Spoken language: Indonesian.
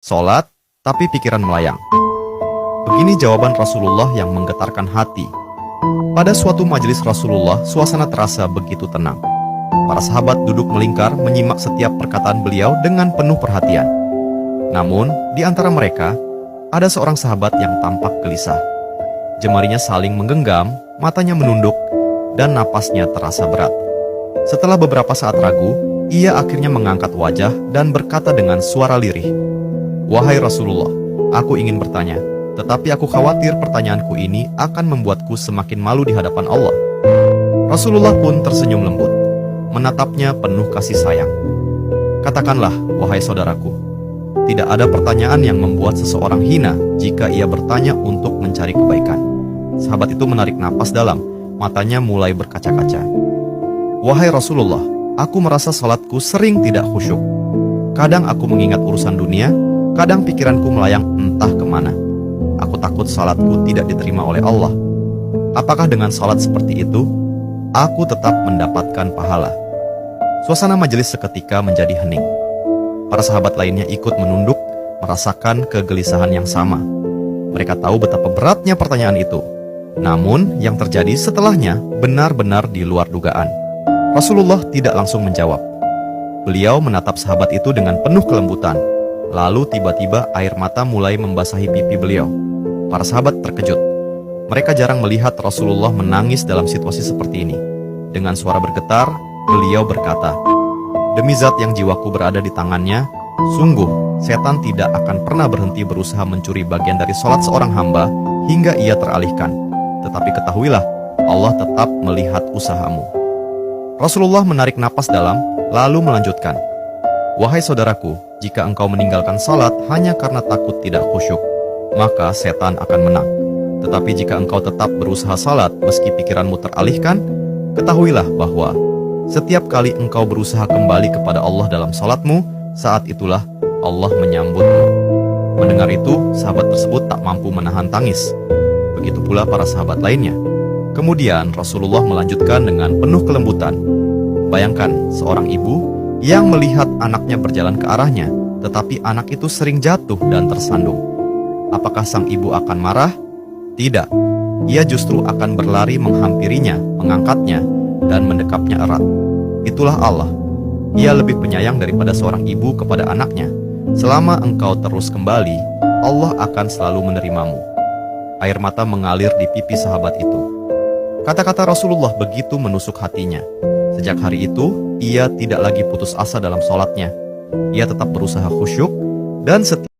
sholat, tapi pikiran melayang. Begini jawaban Rasulullah yang menggetarkan hati. Pada suatu majelis Rasulullah, suasana terasa begitu tenang. Para sahabat duduk melingkar menyimak setiap perkataan beliau dengan penuh perhatian. Namun, di antara mereka, ada seorang sahabat yang tampak gelisah. Jemarinya saling menggenggam, matanya menunduk, dan napasnya terasa berat. Setelah beberapa saat ragu, ia akhirnya mengangkat wajah dan berkata dengan suara lirih, "Wahai Rasulullah, aku ingin bertanya, tetapi aku khawatir pertanyaanku ini akan membuatku semakin malu di hadapan Allah." Rasulullah pun tersenyum lembut, menatapnya penuh kasih sayang. "Katakanlah, wahai saudaraku, tidak ada pertanyaan yang membuat seseorang hina jika ia bertanya untuk mencari kebaikan." Sahabat itu menarik napas dalam, matanya mulai berkaca-kaca. "Wahai Rasulullah, aku merasa salatku sering tidak khusyuk. Kadang aku mengingat urusan dunia, kadang pikiranku melayang entah kemana. Aku takut salatku tidak diterima oleh Allah. Apakah dengan salat seperti itu, aku tetap mendapatkan pahala?" Suasana majelis seketika menjadi hening. Para sahabat lainnya ikut menunduk, merasakan kegelisahan yang sama. Mereka tahu betapa beratnya pertanyaan itu. Namun, yang terjadi setelahnya benar-benar di luar dugaan. Rasulullah tidak langsung menjawab. Beliau menatap sahabat itu dengan penuh kelembutan. Lalu tiba-tiba air mata mulai membasahi pipi beliau. Para sahabat terkejut. Mereka jarang melihat Rasulullah menangis dalam situasi seperti ini. Dengan suara bergetar, beliau berkata, "Demi zat yang jiwaku berada di tangannya, sungguh setan tidak akan pernah berhenti berusaha mencuri bagian dari sholat seorang hamba hingga ia teralihkan. Tetapi ketahuilah, Allah tetap melihat usahamu." Rasulullah menarik napas dalam, lalu melanjutkan, "Wahai saudaraku, jika engkau meninggalkan salat hanya karena takut tidak khusyuk, maka setan akan menang. Tetapi jika engkau tetap berusaha salat meski pikiranmu teralihkan, ketahuilah bahwa setiap kali engkau berusaha kembali kepada Allah dalam salatmu, saat itulah Allah menyambutmu." Mendengar itu, sahabat tersebut tak mampu menahan tangis. Begitu pula para sahabat lainnya. Kemudian Rasulullah melanjutkan dengan penuh kelembutan, "Bayangkan seorang ibu yang melihat anaknya berjalan ke arahnya, tetapi anak itu sering jatuh dan tersandung. Apakah sang ibu akan marah? Tidak. Ia justru akan berlari menghampirinya, mengangkatnya, dan mendekapnya erat. Itulah Allah. Ia lebih penyayang daripada seorang ibu kepada anaknya. Selama engkau terus kembali, Allah akan selalu menerimamu." Air mata mengalir di pipi sahabat itu. Kata-kata Rasulullah begitu menusuk hatinya. Sejak hari itu, ia tidak lagi putus asa dalam sholatnya. Ia tetap berusaha khusyuk dan setia